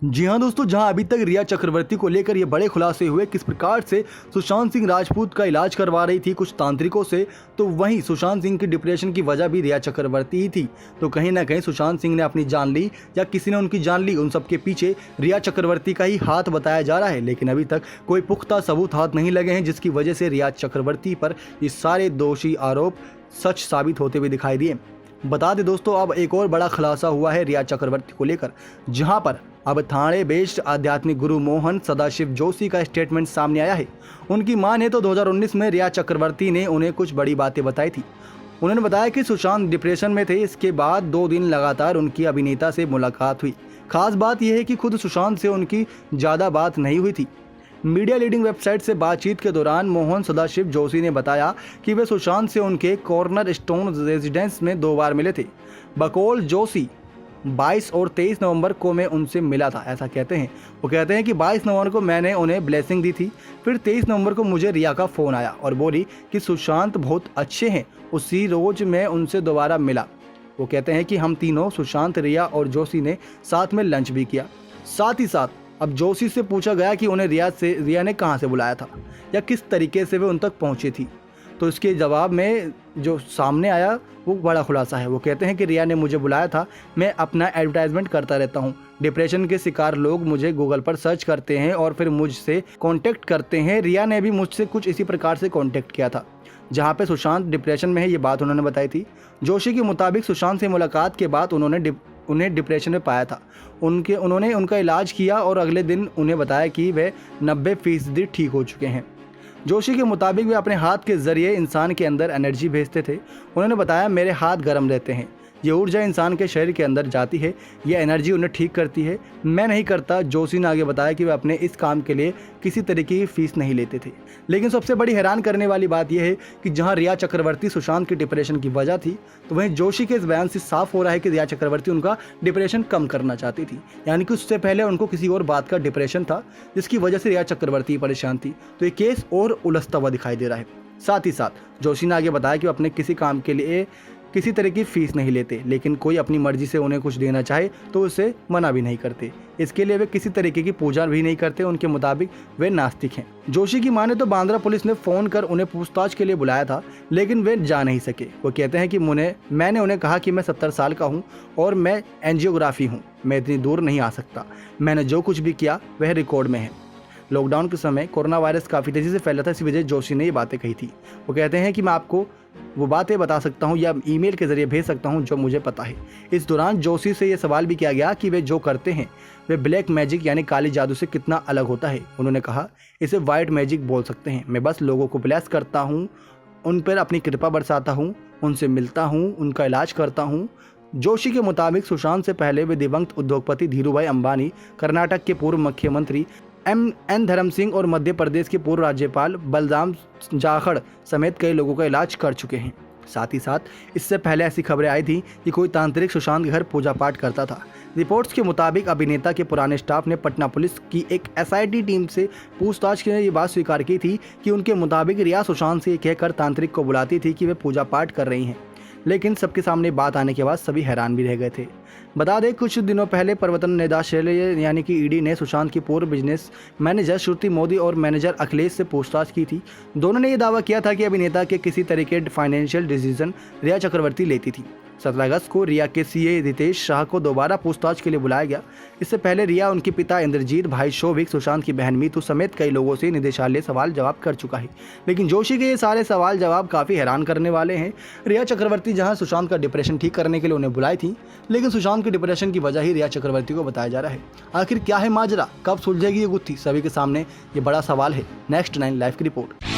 जी हाँ दोस्तों, जहां अभी तक रिया चक्रवर्ती को लेकर ये बड़े खुलासे हुए किस प्रकार से सुशांत सिंह राजपूत का इलाज करवा रही थी कुछ तांत्रिकों से, तो वहीं सुशांत सिंह की डिप्रेशन की वजह भी रिया चक्रवर्ती ही थी। तो कहीं ना कहीं सुशांत सिंह ने अपनी जान ली या किसी ने उनकी जान ली, उन सबके पीछे रिया चक्रवर्ती का ही हाथ बताया जा रहा है। लेकिन अभी तक कोई पुख्ता सबूत हाथ नहीं लगे हैं, जिसकी वजह से रिया चक्रवर्ती पर ये सारे दोषी आरोप सच साबित होते हुए दिखाई दिए। बता दें दोस्तों, अब एक और बड़ा खुलासा हुआ है रिया चक्रवर्ती को लेकर, जहां पर अब थाने बेस्ड आध्यात्मिक गुरु मोहन सदाशिव जोशी का स्टेटमेंट सामने आया है। उनकी माने तो 2019 में रिया चक्रवर्ती ने उन्हें कुछ बड़ी बातें बताई थी। उन्होंने बताया कि सुशांत डिप्रेशन में थे। इसके बाद 2 दिन लगातार उनकी अभिनेता से मुलाकात हुई। खास बात यह है कि खुद सुशांत से उनकी ज़्यादा बात नहीं हुई थी। मीडिया लीडिंग वेबसाइट से बातचीत के दौरान मोहन सदाशिव जोशी ने बताया कि वे सुशांत से उनके कॉर्नर स्टोन रेजिडेंस में 2 बार मिले थे। बकौल जोशी 22 और 23 नवंबर को मैं उनसे मिला था, ऐसा कहते हैं। वो कहते हैं कि 22 नवंबर को मैंने उन्हें ब्लेसिंग दी थी। फिर 23 नवंबर को मुझे रिया का फ़ोन आया और बोली कि सुशांत बहुत अच्छे हैं। उसी रोज़ मैं उनसे दोबारा मिला। वो कहते हैं कि हम तीनों, सुशांत, रिया और जोशी ने साथ में लंच भी किया। साथ ही साथ अब जोशी से पूछा गया कि उन्हें रिया ने कहाँ से बुलाया था या किस तरीके से वे उन तक पहुँची थी, तो इसके जवाब में जो सामने आया वो बड़ा खुलासा है। वो कहते हैं कि रिया ने मुझे बुलाया था। मैं अपना एडवर्टाइजमेंट करता रहता हूँ। डिप्रेशन के शिकार लोग मुझे गूगल पर सर्च करते हैं और फिर मुझसे कांटेक्ट करते हैं। रिया ने भी मुझसे कुछ इसी प्रकार से कांटेक्ट किया था। जहाँ पे सुशांत डिप्रेशन में है, ये बात उन्होंने बताई थी। जोशी के मुताबिक सुशांत से मुलाकात के बाद उन्हें डिप्रेशन में पाया था। उन्होंने उनका इलाज किया और अगले दिन उन्हें बताया कि वे 90% ठीक हो चुके हैं। जोशी के मुताबिक वे अपने हाथ के जरिए इंसान के अंदर एनर्जी भेजते थे। उन्होंने बताया, मेरे हाथ गर्म रहते हैं, ये ऊर्जा इंसान के शरीर के अंदर जाती है, ये एनर्जी उन्हें ठीक करती है। मैं नहीं करता। जोशी ने आगे बताया कि वे अपने इस काम के लिए किसी तरीके की फीस नहीं लेते थे। लेकिन सबसे बड़ी हैरान करने वाली बात यह है कि जहां रिया चक्रवर्ती सुशांत की डिप्रेशन की वजह थी, तो वहीं जोशी के इस बयान से साफ हो रहा है कि रिया चक्रवर्ती उनका डिप्रेशन कम करना चाहती थी। यानी कि उससे पहले उनको किसी और बात का डिप्रेशन था, जिसकी वजह से रिया चक्रवर्ती परेशान थी। तो ये केस और उलझता हुआ दिखाई दे रहा है। साथ ही साथ जोशी ने आगे बताया कि वो अपने किसी काम के लिए किसी तरह की फीस नहीं लेते, लेकिन कोई अपनी मर्जी से उन्हें कुछ देना चाहे तो उसे मना भी नहीं करते। इसके लिए वे किसी तरीके की पूजा भी नहीं करते। उनके मुताबिक वे नास्तिक हैं। जोशी की माने तो बांद्रा पुलिस ने फ़ोन कर उन्हें पूछताछ के लिए बुलाया था, लेकिन वे जा नहीं सके। वो कहते हैं कि मैंने उन्हें कहा कि मैं 70 साल का हूँ और मैं एंजियोग्राफी हूँ, मैं इतनी दूर नहीं आ सकता। मैंने जो कुछ भी किया वह रिकॉर्ड में है। लॉकडाउन के समय कोरोना वायरस काफ़ी तेज़ी से फैला था, इसी वजह जोशी ने ये बातें कही थी। वो कहते हैं कि मैं आपको वो बातें बता सकता हूँ या ईमेल के ज़रिए भेज सकता हूँ जो मुझे पता है। इस दौरान जोशी से ये सवाल भी किया गया कि वे जो करते हैं वे ब्लैक मैजिक यानी काली जादू से कितना अलग होता है। उन्होंने कहा, इसे वाइट मैजिक बोल सकते हैं। मैं बस लोगों को ब्लेस करता हूँ, उन पर अपनी कृपा बरसाता हूँ, उनसे मिलता हूँ, उनका इलाज करता हूँ। जोशी के मुताबिक सुशांत से पहले वे दिवंगत उद्योगपति धीरूभाई अंबानी, कर्नाटक के पूर्व मुख्यमंत्री एन धर्म सिंह और मध्य प्रदेश के पूर्व राज्यपाल बलराम जाखड़ समेत कई लोगों का इलाज कर चुके हैं। साथ ही साथ इससे पहले ऐसी खबरें आई थी कि कोई तांत्रिक सुशांत के घर पूजा पाठ करता था। रिपोर्ट्स के मुताबिक अभिनेता के पुराने स्टाफ ने पटना पुलिस की एक SIT टीम से पूछताछ के लिए ये बात स्वीकार की थी कि उनके मुताबिक रिया सुशांत से ये कहकर तांत्रिक को बुलाती थी कि वे पूजा पाठ कर रही हैं। लेकिन सबके सामने बात आने के बाद सभी हैरान भी रह गए थे। बता दें, कुछ दिनों पहले प्रवर्तन निदेशालय यानी कि ED ने सुशांत की पूर्व बिजनेस मैनेजर श्रुति मोदी और मैनेजर अखिलेश से पूछताछ की थी। दोनों ने यह दावा किया था कि अभिनेता के किसी तरह के फाइनेंशियल डिसीजन रिया चक्रवर्ती लेती थी। 17 अगस्त को रिया के CA रितेश शाह को दोबारा पूछताछ के लिए बुलाया गया। इससे पहले रिया, उनके पिता इंद्रजीत, भाई शोभिक, सुशांत की बहन मीतू समेत कई लोगों से निदेशालय सवाल जवाब कर चुका है। लेकिन जोशी के ये सारे सवाल जवाब काफ़ी हैरान करने वाले हैं। रिया चक्रवर्ती जहां सुशांत का डिप्रेशन ठीक करने के लिए उन्हें बुलाई थी, लेकिन सुशांत के डिप्रेशन की वजह ही रिया चक्रवर्ती को बताया जा रहा है। आखिर क्या है माजरा, कब सुलझेगी ये गुत्थी, सभी के सामने ये बड़ा सवाल है। नेक्स्ट 9 लाइव की रिपोर्ट।